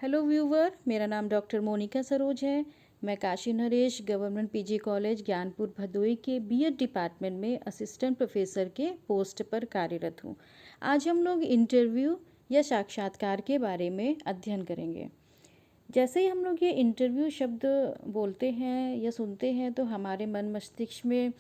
Hello viewer, मेरा नाम doctor Monika Saroj है। मैं Kashi Naresh government PG college Gyanpur Bhadohi के बीएड डिपार्टमेंट में असिस्टेंट प्रोफेसर के पोस्ट पर कार्यरत हूँ। आज हम लोग इंटरव्यू या साक्षात्कार के बारे में अध्ययन करेंगे। जैसे ही हम लोग ये इंटरव्यू शब्द बोलते हैं या सुनते हैं तो हमारे मन मस्तिष्क में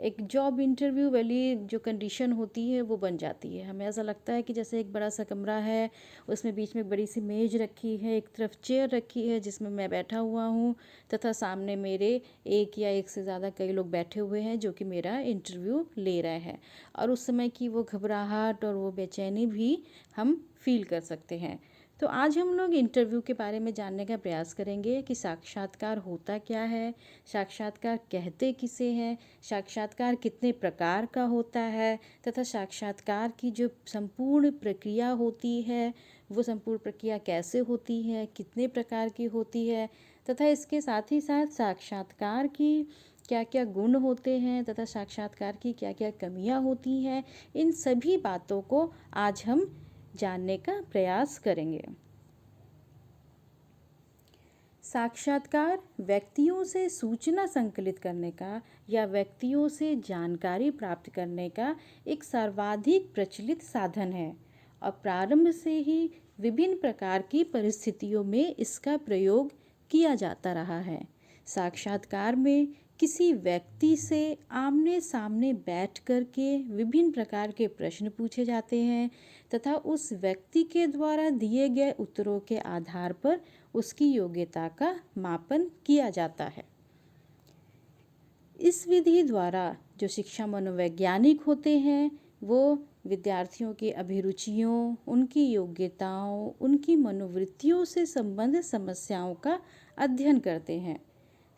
एक जॉब इंटरव्यू वाली जो कंडीशन होती है वो बन जाती है। हमें ऐसा लगता है कि जैसे एक बड़ा सा कमरा है, उसमें बीच में एक बड़ी सी मेज रखी है, एक तरफ चेयर रखी है जिसमें मैं बैठा हुआ हूँ तथा सामने मेरे एक या एक से ज़्यादा कई लोग बैठे हुए हैं जो कि मेरा इंटरव्यू ले रहे हैं। और उस समय की वो घबराहट और वो बेचैनी भी हम फील कर सकते हैं। तो आज हम लोग इंटरव्यू के बारे में जानने का प्रयास करेंगे कि साक्षात्कार होता क्या है, साक्षात्कार कहते किसे हैं, साक्षात्कार कितने प्रकार का होता है तथा साक्षात्कार की जो संपूर्ण प्रक्रिया होती है वो संपूर्ण प्रक्रिया कैसे होती है, कितने प्रकार की होती है तथा इसके साथ ही साथ साक्षात्कार की क्या क्या गुण होते हैं तथा साक्षात्कार की क्या क्या कमियां होती हैं। इन सभी बातों को आज हम जानने का प्रयास करेंगे। साक्षात्कार व्यक्तियों से सूचना संकलित करने का या व्यक्तियों से जानकारी प्राप्त करने का एक सर्वाधिक प्रचलित साधन है और प्रारंभ से ही विभिन्न प्रकार की परिस्थितियों में इसका प्रयोग किया जाता रहा है। साक्षात्कार में किसी व्यक्ति से आमने सामने बैठ कर के विभिन्न प्रकार के प्रश्न पूछे जाते हैं तथा उस व्यक्ति के द्वारा दिए गए उत्तरों के आधार पर उसकी योग्यता का मापन किया जाता है। इस विधि द्वारा जो शिक्षा मनोवैज्ञानिक होते हैं वो विद्यार्थियों की अभिरुचियों, उनकी योग्यताओं, उनकी मनोवृत्तियों से संबंधित समस्याओं का अध्ययन करते हैं।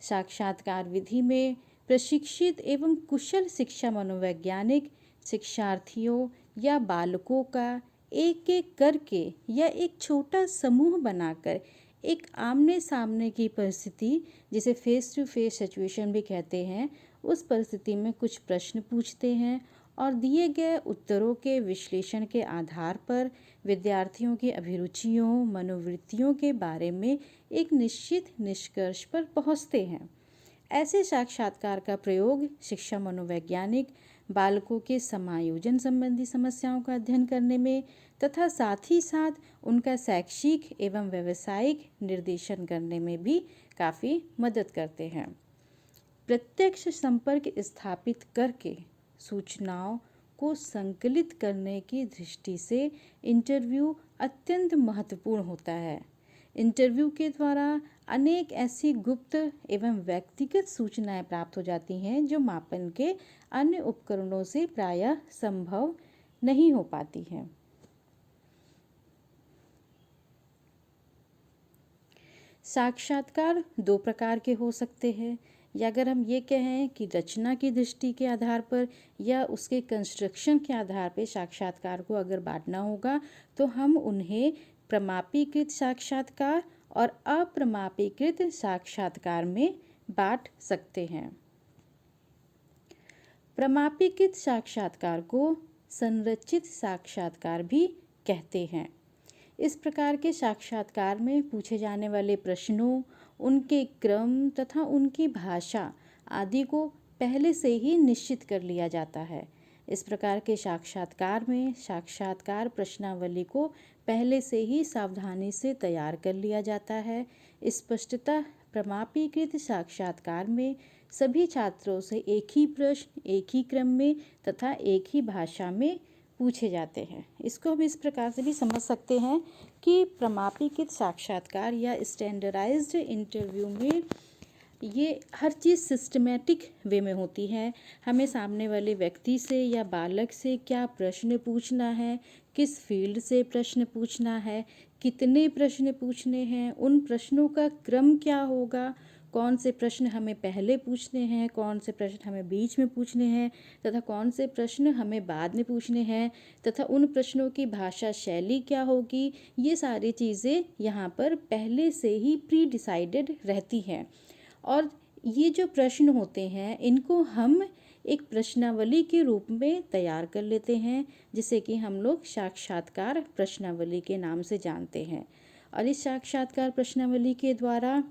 साक्षात्कार विधि में प्रशिक्षित एवं कुशल शिक्षा मनोवैज्ञानिक शिक्षार्थियों या बालकों का एक एक करके या एक छोटा समूह बनाकर एक आमने सामने की परिस्थिति, जिसे फेस टू फेस सिचुएशन भी कहते हैं, उस परिस्थिति में कुछ प्रश्न पूछते हैं और दिए गए उत्तरों के विश्लेषण के आधार पर विद्यार्थियों की अभिरुचियों, मनोवृत्तियों के बारे में एक निश्चित निष्कर्ष पर पहुंचते हैं। ऐसे साक्षात्कार का प्रयोग शिक्षा मनोवैज्ञानिक बालकों के समायोजन संबंधी समस्याओं का अध्ययन करने में तथा साथ ही साथ उनका शैक्षिक एवं व्यावसायिक निर्देशन करने में भी काफ़ी मदद करते हैं। प्रत्यक्ष संपर्क स्थापित करके सूचनाओं को संकलित करने की दृष्टि से इंटरव्यू अत्यंत महत्वपूर्ण होता है। इंटरव्यू के द्वारा अनेक ऐसी गुप्त एवं व्यक्तिगत सूचनाएं प्राप्त हो जाती हैं जो मापन के अन्य उपकरणों से प्रायः संभव नहीं हो पाती हैं। साक्षात्कार दो प्रकार के हो सकते हैं, या अगर हम ये कहें कि रचना की दृष्टि के आधार पर या उसके कंस्ट्रक्शन के आधार पर साक्षात्कार को अगर बांटना होगा तो हम उन्हें प्रमापीकृत साक्षात्कार और अप्रमापीकृत साक्षात्कार में बांट सकते हैं। प्रमापीकृत साक्षात्कार को संरचित साक्षात्कार भी कहते हैं। इस प्रकार के साक्षात्कार में पूछे जाने वाले प्रश्नों, उनके क्रम तथा उनकी भाषा आदि को पहले से ही निश्चित कर लिया जाता है। इस प्रकार के साक्षात्कार में साक्षात्कार प्रश्नावली को पहले से ही सावधानी से तैयार कर लिया जाता है। स्पष्टतः प्रमापीकृत साक्षात्कार में सभी छात्रों से एक ही प्रश्न एक ही क्रम में तथा एक ही भाषा में पूछे जाते हैं। इसको हम इस प्रकार से भी समझ सकते हैं कि प्रमापीकृत साक्षात्कार या स्टैंडर्डाइज्ड इंटरव्यू में ये हर चीज़ सिस्टमेटिक वे में होती है। हमें सामने वाले व्यक्ति से या बालक से क्या प्रश्न पूछना है, किस फील्ड से प्रश्न पूछना है, कितने प्रश्न पूछने हैं, उन प्रश्नों का क्रम क्या होगा, कौन से प्रश्न हमें पहले पूछने हैं, कौन से प्रश्न हमें बीच में पूछने हैं तथा कौन से प्रश्न हमें बाद में पूछने हैं तथा उन प्रश्नों की भाषा शैली क्या होगी, ये सारी चीज़ें यहाँ पर पहले से ही प्री डिसाइडेड रहती हैं। और ये जो प्रश्न होते हैं इनको हम एक प्रश्नावली के रूप में तैयार कर लेते हैं, जिसे कि हम लोग साक्षात्कार प्रश्नावली के नाम से जानते हैं। और इस साक्षात्कार प्रश्नावली के द्वारा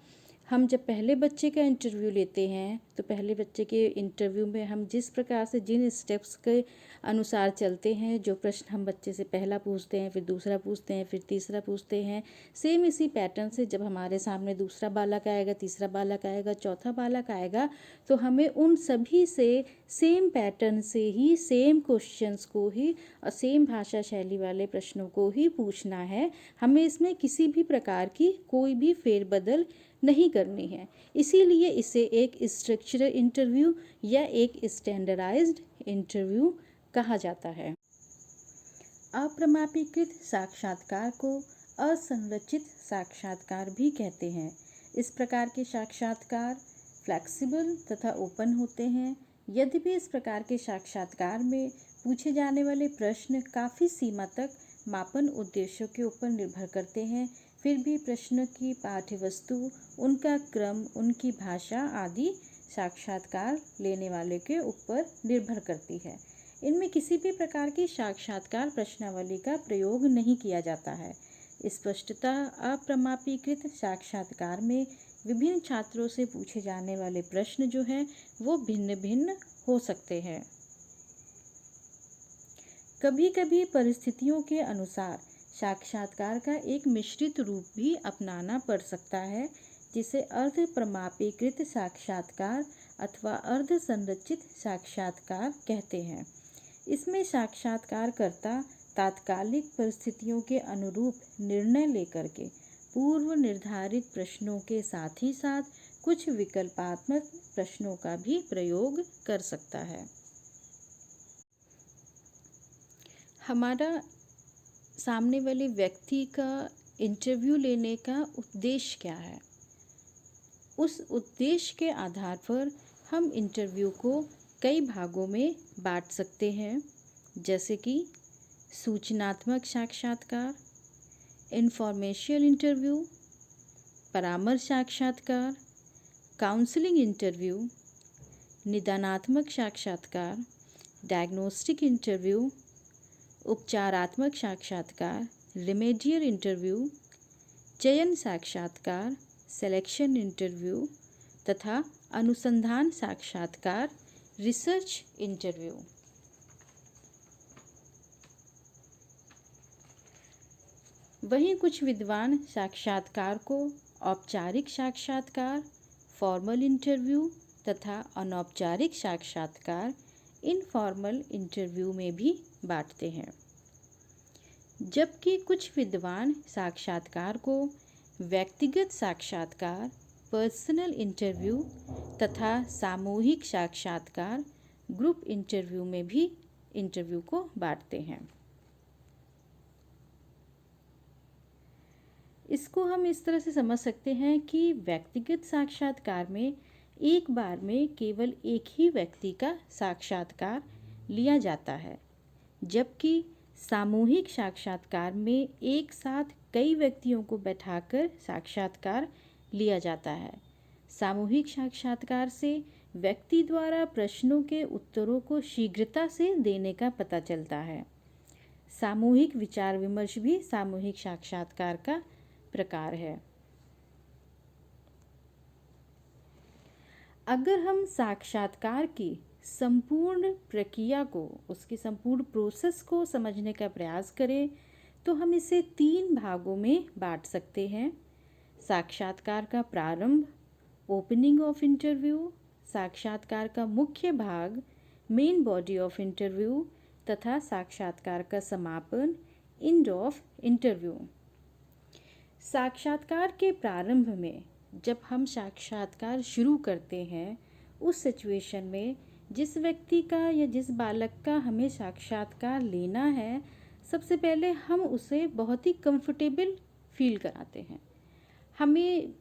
हम जब पहले बच्चे का इंटरव्यू लेते हैं तो पहले बच्चे के इंटरव्यू में हम जिस प्रकार से जिन स्टेप्स के अनुसार चलते हैं, जो प्रश्न हम बच्चे से पहला पूछते हैं, फिर दूसरा पूछते हैं, फिर तीसरा पूछते हैं, सेम इसी पैटर्न से जब हमारे सामने दूसरा बालक आएगा, तीसरा बालक आएगा, चौथा बालक आएगा, तो हमें उन सभी से सेम पैटर्न से ही सेम क्वेश्चंस को ही और सेम भाषा शैली वाले प्रश्नों को ही पूछना है। हमें इसमें किसी भी प्रकार की कोई भी फेरबदल नहीं करनी है। इसीलिए इसे एक स्ट्रक्चरल इंटरव्यू या एक स्टैंडर्डाइज्ड इंटरव्यू कहा जाता है। अप्रमाणीकृत साक्षात्कार को असंरचित साक्षात्कार भी कहते हैं। इस प्रकार के साक्षात्कार फ्लेक्सिबल तथा ओपन होते हैं। यद्यपि इस प्रकार के साक्षात्कार में पूछे जाने वाले प्रश्न काफ़ी सीमा तक मापन उद्देश्यों के ऊपर निर्भर करते हैं, फिर भी प्रश्न की पाठ्य वस्तु, उनका क्रम, उनकी भाषा आदि साक्षात्कार लेने वाले के ऊपर निर्भर करती है। इनमें किसी भी प्रकार की साक्षात्कार प्रश्नावली का प्रयोग नहीं किया जाता है। स्पष्टतः अप्रमाणीकृत साक्षात्कार में विभिन्न छात्रों से पूछे जाने वाले प्रश्न जो हैं वो भिन्न भिन्न हो सकते हैं। कभी कभी परिस्थितियों के अनुसार साक्षात्कार का एक मिश्रित रूप भी अपनाना पड़ सकता है, जिसे अर्ध प्रमाणीकृत साक्षात्कार अथवा अर्ध संरचित साक्षात्कार कहते हैं। इसमें साक्षात्कारकर्ता तात्कालिक परिस्थितियों के अनुरूप निर्णय लेकर के पूर्व निर्धारित प्रश्नों के साथ ही साथ कुछ विकल्पात्मक प्रश्नों का भी प्रयोग कर सकता है। हमारा सामने वाले व्यक्ति का इंटरव्यू लेने का उद्देश्य क्या है? उस उद्देश्य के आधार पर हम इंटरव्यू को कई भागों में बांट सकते हैं, जैसे कि सूचनात्मक साक्षात्कार, इंफॉर्मेशनल इंटरव्यू, परामर्श साक्षात्कार, काउंसलिंग इंटरव्यू, निदानात्मक साक्षात्कार, डायग्नोस्टिक इंटरव्यू, उपचारात्मक साक्षात्कार, रिमेडियल इंटरव्यू, चयन साक्षात्कार, सिलेक्शन इंटरव्यू तथा अनुसंधान साक्षात्कार, रिसर्च इंटरव्यू। वहीं कुछ विद्वान साक्षात्कार को औपचारिक साक्षात्कार, फॉर्मल इंटरव्यू तथा अनौपचारिक साक्षात्कार, इनफॉर्मल इंटरव्यू में भी बांटते हैं। जबकि कुछ विद्वान साक्षात्कार को व्यक्तिगत साक्षात्कार, पर्सनल इंटरव्यू तथा सामूहिक साक्षात्कार, ग्रुप इंटरव्यू में भी इंटरव्यू को बांटते हैं। इसको हम इस तरह से समझ सकते हैं कि व्यक्तिगत साक्षात्कार में एक बार में केवल एक ही व्यक्ति का साक्षात्कार लिया जाता है, जबकि सामूहिक साक्षात्कार में एक साथ कई व्यक्तियों को बैठाकर साक्षात्कार लिया जाता है। सामूहिक साक्षात्कार से व्यक्ति द्वारा प्रश्नों के उत्तरों को शीघ्रता से देने का पता चलता है। सामूहिक विचार विमर्श भी सामूहिक साक्षात्कार का प्रकार है। अगर हम साक्षात्कार की संपूर्ण प्रक्रिया को, उसकी संपूर्ण प्रोसेस को समझने का प्रयास करें तो हम इसे 3 भागों में बांट सकते हैं। साक्षात्कार का प्रारंभ, ओपनिंग ऑफ इंटरव्यू, साक्षात्कार का मुख्य भाग, मेन बॉडी ऑफ इंटरव्यू तथा साक्षात्कार का समापन, एंड ऑफ इंटरव्यू। साक्षात्कार के प्रारंभ में जब हम साक्षात्कार शुरू करते हैं, उस सिचुएशन में जिस व्यक्ति का या जिस बालक का हमें साक्षात्कार लेना है, सबसे पहले हम उसे बहुत ही कंफर्टेबल फील कराते हैं। हमें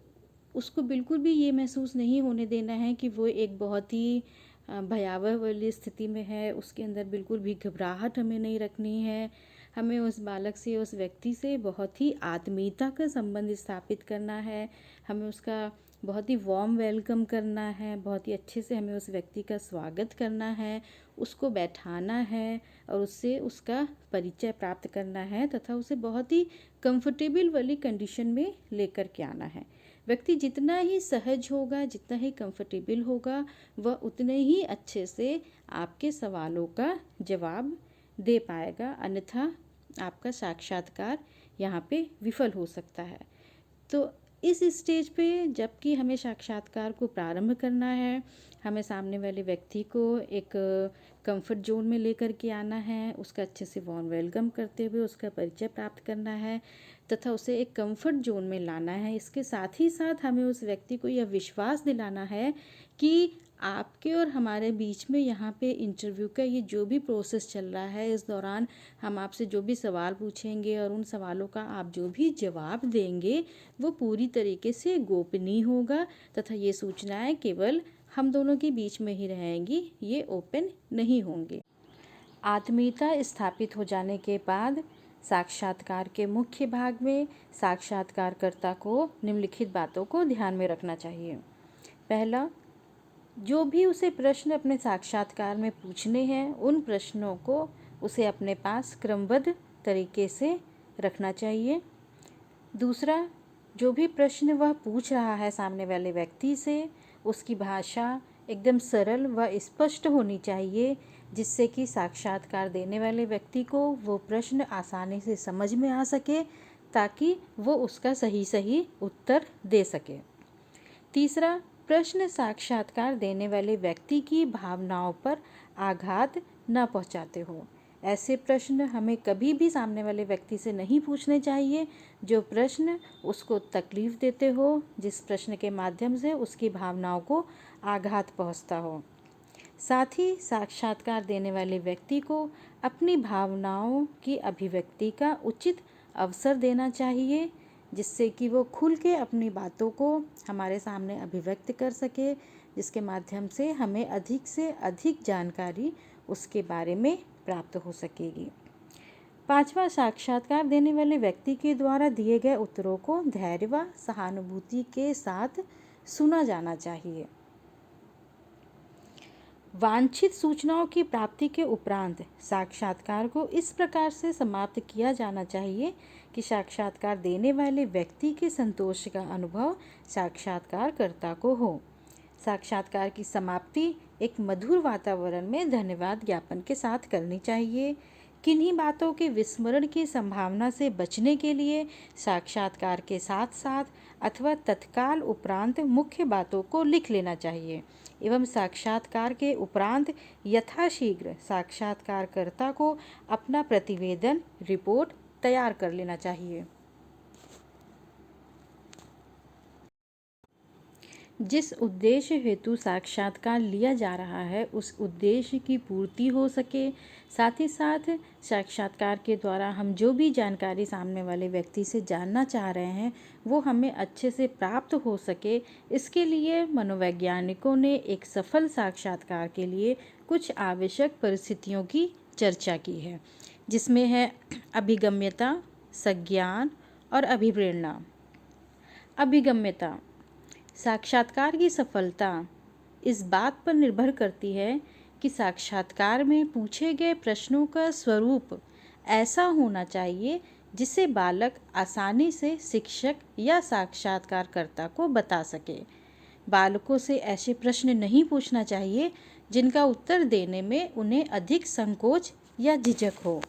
उसको बिल्कुल भी ये महसूस नहीं होने देना है कि वो एक बहुत ही भयावह वाली स्थिति में है, उसके अंदर बिल्कुल भी घबराहट हमें नहीं रखनी है। हमें उस बालक से, उस व्यक्ति से बहुत ही आत्मीयता का संबंध स्थापित करना है। हमें उसका बहुत ही वार्म वेलकम करना है, बहुत ही अच्छे से हमें उस व्यक्ति का स्वागत करना है, उसको बैठाना है और उससे उसका परिचय प्राप्त करना है तथा उसे बहुत ही कंफर्टेबल वाली कंडीशन में लेकर के आना है। व्यक्ति जितना ही सहज होगा, जितना ही कंफर्टेबल होगा, वह उतने ही अच्छे से आपके सवालों का जवाब दे पाएगा, अन्यथा आपका साक्षात्कार यहाँ पे विफल हो सकता है। तो इस स्टेज पे जबकि हमें साक्षात्कार को प्रारंभ करना है, हमें सामने वाले व्यक्ति को एक कंफर्ट जोन में लेकर के आना है, उसका अच्छे से वार्म वेलकम करते हुए उसका परिचय प्राप्त करना है तथा उसे एक कंफर्ट जोन में लाना है। इसके साथ ही साथ हमें उस व्यक्ति को यह विश्वास दिलाना है कि आपके और हमारे बीच में यहाँ पे इंटरव्यू का ये जो भी प्रोसेस चल रहा है, इस दौरान हम आपसे जो भी सवाल पूछेंगे और उन सवालों का आप जो भी जवाब देंगे वो पूरी तरीके से गोपनीय होगा तथा ये सूचनाएं केवल हम दोनों के बीच में ही रहेंगी, ये ओपन नहीं होंगे। आत्मीयता स्थापित हो जाने के बाद साक्षात्कार के मुख्य भाग में साक्षात्कारकर्ता को निम्नलिखित बातों को ध्यान में रखना चाहिए। पहला, जो भी उसे प्रश्न अपने साक्षात्कार में पूछने हैं, उन प्रश्नों को उसे अपने पास क्रमबद्ध तरीके से रखना चाहिए। दूसरा, जो भी प्रश्न वह पूछ रहा है सामने वाले व्यक्ति से, उसकी भाषा एकदम सरल व स्पष्ट होनी चाहिए, जिससे कि साक्षात्कार देने वाले व्यक्ति को वो प्रश्न आसानी से समझ में आ सके, ताकि वो उसका सही उत्तर दे सके। तीसरा, प्रश्न साक्षात्कार देने वाले व्यक्ति की भावनाओं पर आघात न पहुंचाते हो। ऐसे प्रश्न हमें कभी भी सामने वाले व्यक्ति से नहीं पूछने चाहिए जो प्रश्न उसको तकलीफ देते हो, जिस प्रश्न के माध्यम से उसकी भावनाओं को आघात पहुंचता हो। साथ ही साक्षात्कार देने वाले व्यक्ति को अपनी भावनाओं की अभिव्यक्ति का उचित अवसर देना चाहिए, जिससे कि वो खुल के अपनी बातों को हमारे सामने अभिव्यक्त कर सके, जिसके माध्यम से हमें अधिक से अधिक जानकारी उसके बारे में प्राप्त हो सकेगी। पांचवा, साक्षात्कार देने वाले व्यक्ति के द्वारा दिए गए उत्तरों को धैर्य व सहानुभूति के साथ सुना जाना चाहिए। वांछित सूचनाओं की प्राप्ति के उपरांत साक्षात्कार को इस प्रकार से समाप्त किया जाना चाहिए कि साक्षात्कार देने वाले व्यक्ति के संतोष का अनुभव साक्षात्कारकर्ता को हो। साक्षात्कार की समाप्ति एक मधुर वातावरण में धन्यवाद ज्ञापन के साथ करनी चाहिए। किन्हीं बातों के विस्मरण की संभावना से बचने के लिए साक्षात्कार के साथ साथ अथवा तत्काल उपरांत मुख्य बातों को लिख लेना चाहिए एवं साक्षात्कार के उपरांत यथाशीघ्र साक्षात्कारकर्ता को अपना प्रतिवेदन रिपोर्ट तैयार कर लेना चाहिए। जिस उद्देश्य हेतु साक्षात्कार लिया जा रहा है उस उद्देश्य की पूर्ति हो सके, साथ ही साथ साक्षात्कार के द्वारा हम जो भी जानकारी सामने वाले व्यक्ति से जानना चाह रहे हैं वो हमें अच्छे से प्राप्त हो सके, इसके लिए मनोवैज्ञानिकों ने एक सफल साक्षात्कार के लिए कुछ आवश्यक परिस्थितियों की चर्चा की है, जिसमें है अभिगम्यता, संज्ञान और अभिप्रेरणा। अभिगम्यता, साक्षात्कार की सफलता इस बात पर निर्भर करती है कि साक्षात्कार में पूछे गए प्रश्नों का स्वरूप ऐसा होना चाहिए जिसे बालक आसानी से शिक्षक या साक्षात्कारकर्ता को बता सके। बालकों से ऐसे प्रश्न नहीं पूछना चाहिए जिनका उत्तर देने में उन्हें अधिक संकोच या झिझक हो।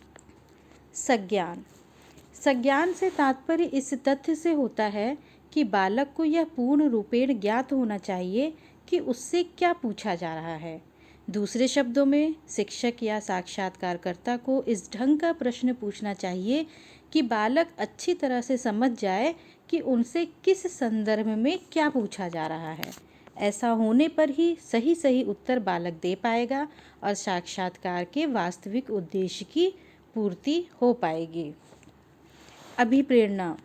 संज्ञान, संज्ञान से तात्पर्य इस तथ्य से होता है कि बालक को यह पूर्ण रूपेण ज्ञात होना चाहिए कि उससे क्या पूछा जा रहा है। दूसरे शब्दों में शिक्षक या साक्षात्कारकर्ता को इस ढंग का प्रश्न पूछना चाहिए कि बालक अच्छी तरह से समझ जाए कि उनसे किस संदर्भ में क्या पूछा जा रहा है। ऐसा होने पर ही सही उत्तर बालक दे पाएगा और साक्षात्कार के वास्तविक उद्देश्य की पूर्ति हो पाएगी। अभिप्रेरणा,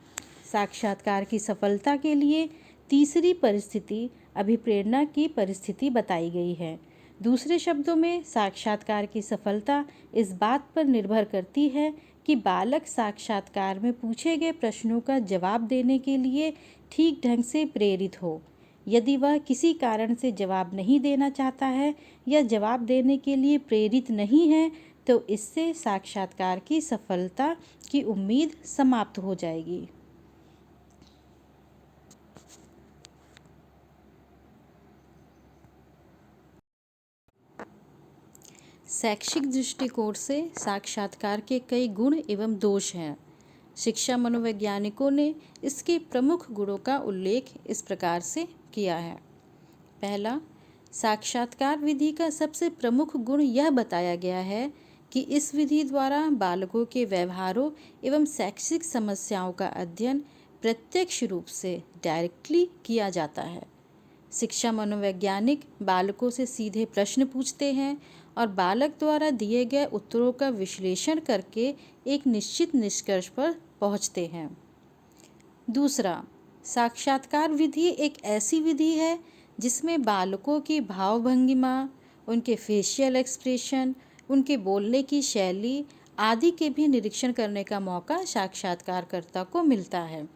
साक्षात्कार की सफलता के लिए तीसरी परिस्थिति अभिप्रेरणा की परिस्थिति बताई गई है। दूसरे शब्दों में साक्षात्कार की सफलता इस बात पर निर्भर करती है कि बालक साक्षात्कार में पूछे गए प्रश्नों का जवाब देने के लिए ठीक ढंग से प्रेरित हो। यदि वह किसी कारण से जवाब नहीं देना चाहता है या जवाब देने के लिए प्रेरित नहीं है, तो इससे साक्षात्कार की सफलता की उम्मीद समाप्त हो जाएगी। शैक्षिक दृष्टिकोण से साक्षात्कार के कई गुण एवं दोष हैं। शिक्षा मनोवैज्ञानिकों ने इसके प्रमुख गुणों का उल्लेख इस प्रकार से किया है। पहला, साक्षात्कार विधि का सबसे प्रमुख गुण यह बताया गया है कि इस विधि द्वारा बालकों के व्यवहारों एवं शैक्षिक समस्याओं का अध्ययन प्रत्यक्ष रूप से डायरेक्टली किया जाता है। शिक्षा मनोवैज्ञानिक बालकों से सीधे प्रश्न पूछते हैं और बालक द्वारा दिए गए उत्तरों का विश्लेषण करके एक निश्चित निष्कर्ष पर पहुंचते हैं। दूसरा, साक्षात्कार विधि एक ऐसी विधि है जिसमें बालकों की भाव-भंगिमा, उनके फेशियल एक्सप्रेशन, उनके बोलने की शैली आदि के भी निरीक्षण करने का मौका साक्षात्कारकर्ता को मिलता है।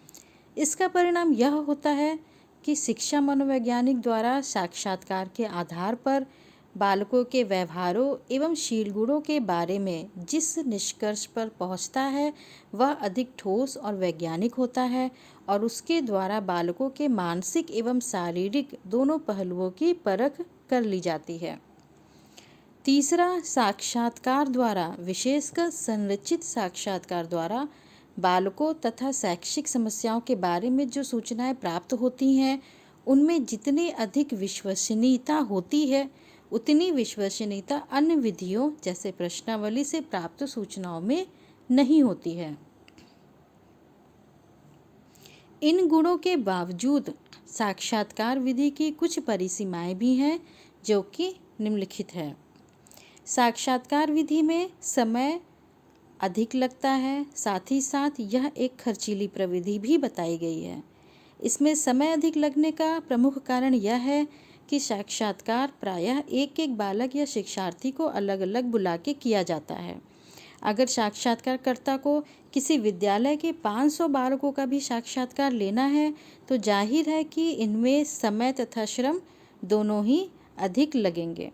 इसका परिणाम यह होता है कि शिक्षा मनोवैज्ञानिक द्वारा साक्षात्कार के आधार पर बालकों के व्यवहारों एवं शील गुणों के बारे में जिस निष्कर्ष पर पहुंचता है वह अधिक ठोस और वैज्ञानिक होता है और उसके द्वारा बालकों के मानसिक एवं शारीरिक दोनों पहलुओं की परख कर ली जाती है। तीसरा, साक्षात्कार द्वारा, विशेषकर संरचित साक्षात्कार द्वारा बालकों तथा शैक्षिक समस्याओं के बारे में जो सूचनाएं प्राप्त होती हैं उनमें जितनी अधिक विश्वसनीयता होती है उतनी विश्वसनीयता अन्य विधियों जैसे प्रश्नावली से प्राप्त सूचनाओं में नहीं होती है। इन गुणों के बावजूद साक्षात्कार विधि की कुछ परिसीमाएं भी हैं जो कि निम्नलिखित है। साक्षात्कार विधि में समय अधिक लगता है, साथ ही साथ यह एक खर्चीली प्रविधि भी बताई गई है। इसमें समय अधिक लगने का प्रमुख कारण यह है कि साक्षात्कार प्रायः एक एक बालक या शिक्षार्थी को अलग अलग बुला के किया जाता है। अगर साक्षात्कारकर्ता को किसी विद्यालय के 500 बालकों का भी साक्षात्कार लेना है तो जाहिर है कि इनमें समय तथा श्रम दोनों ही अधिक लगेंगे।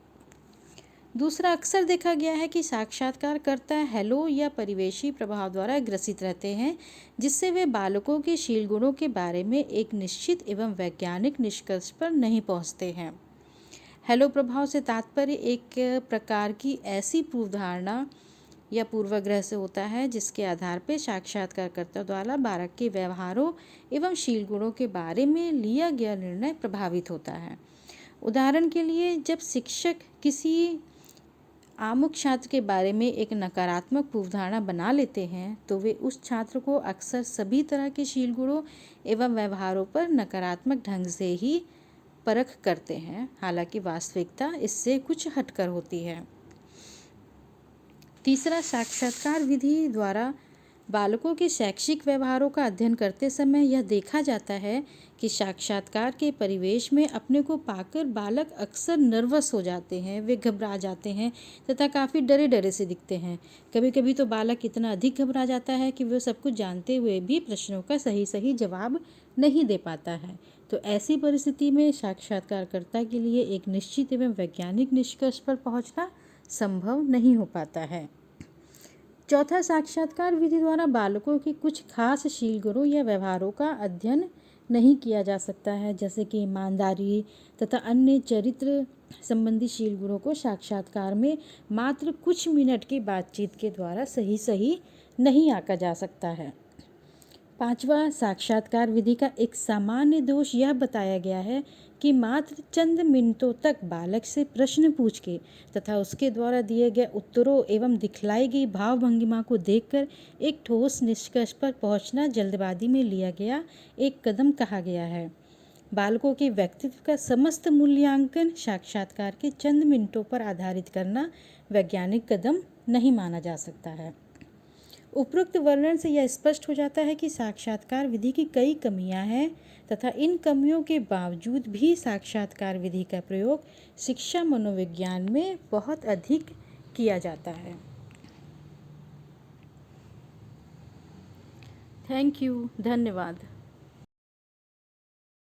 दूसरा, अक्सर देखा गया है कि साक्षात्कारकर्ता हेलो या परिवेशी प्रभाव द्वारा ग्रसित रहते हैं जिससे वे बालकों के शील गुणों के बारे में एक निश्चित एवं वैज्ञानिक निष्कर्ष पर नहीं पहुंचते हैं। हेलो प्रभाव से तात्पर्य एक प्रकार की ऐसी पूर्वधारणा या पूर्वाग्रह से होता है जिसके आधार पर साक्षात्कारकर्ता द्वारा बालक के व्यवहारों एवं शील गुणों के बारे में लिया गया निर्णय प्रभावित होता है। उदाहरण के लिए, जब शिक्षक किसी आमुख छात्र के बारे में एक नकारात्मक पूर्वधारणा बना लेते हैं तो वे उस छात्र को अक्सर सभी तरह के शील गुणों एवं व्यवहारों पर नकारात्मक ढंग से ही परख करते हैं, हालांकि वास्तविकता इससे कुछ हटकर होती है। तीसरा, साक्षात्कार विधि द्वारा बालकों के शैक्षिक व्यवहारों का अध्ययन करते समय यह देखा जाता है कि साक्षात्कार के परिवेश में अपने को पाकर बालक अक्सर नर्वस हो जाते हैं, वे घबरा जाते हैं तथा काफ़ी डरे डरे से दिखते हैं। कभी कभी तो बालक इतना अधिक घबरा जाता है कि वह सब कुछ जानते हुए भी प्रश्नों का सही जवाब नहीं दे पाता है। तो ऐसी परिस्थिति में साक्षात्कारकर्ता के लिए एक निश्चित एवं वैज्ञानिक निष्कर्ष पर पहुँचना संभव नहीं हो पाता है। चौथा, साक्षात्कार विधि द्वारा बालकों के कुछ खास शील गुणों या व्यवहारों का अध्ययन नहीं किया जा सकता है, जैसे कि ईमानदारी तथा अन्य चरित्र संबंधी शील गुणों को साक्षात्कार में मात्र कुछ मिनट की बातचीत के द्वारा सही नहीं आंका जा सकता है। पांचवा, साक्षात्कार विधि का एक सामान्य दोष यह बताया गया है कि मात्र चंद मिनटों तक बालक से प्रश्न पूछ के तथा उसके द्वारा दिए गए उत्तरों एवं दिखलाई गई भाव भंगिमा को देखकर एक ठोस निष्कर्ष पर पहुंचना जल्दबाजी में लिया गया एक कदम कहा गया है। बालकों के व्यक्तित्व का समस्त मूल्यांकन साक्षात्कार के चंद मिनटों पर आधारित करना वैज्ञानिक कदम नहीं माना जा सकता है। उपरोक्त वर्णन से यह स्पष्ट हो जाता है कि साक्षात्कार विधि की कई कमियां हैं तथा इन कमियों के बावजूद भी साक्षात्कार विधि का प्रयोग शिक्षा मनोविज्ञान में बहुत अधिक किया जाता है। थैंक यू, धन्यवाद।